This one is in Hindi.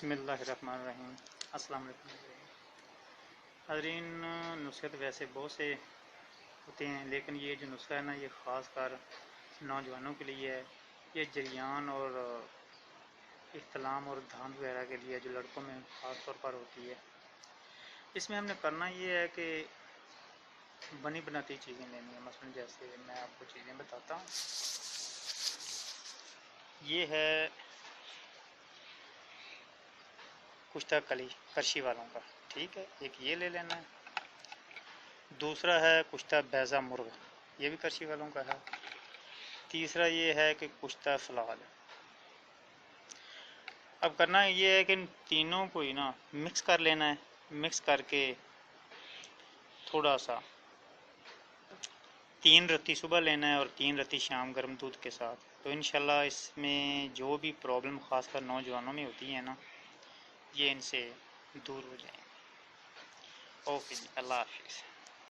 बिस्मिल्लाहिर्रहमानिर्रहीम। अस्सलाम वालेकुम। हाज़रीन, नुस्खे तो वैसे बहुत से होते हैं, लेकिन ये जो नुस्खा है ना, ये ख़ास कर नौजवानों के लिए है। ये जरियान और इख्तिलाम और धांध वगैरह के लिए, जो लड़कों में ख़ास तौर पर होती है। इसमें हमने करना ये है कि बनी बनाती चीज़ें लेनी है। मसलन जैसे मैं आपको चीज़ें बताता हूँ। ये है कुश्ता कली करशी वालों का, ठीक है, एक ये ले लेना है। दूसरा है कुश्ता बैज़ा मुर्ग, ये भी करशी वालों का है। तीसरा ये है कि कुश्ता सलाद। अब करना ये है कि इन तीनों को ही ना मिक्स कर लेना है। मिक्स करके थोड़ा सा 3 रत्ती सुबह लेना है और 3 रत्ती शाम गर्म दूध के साथ। तो इंशाल्लाह इसमें जो भी प्रॉब्लम ख़ासकर नौजवानों में होती है ना, ये इनसे दूर हो जाएंगे। ओके जी, अल्लाह हाफिज़।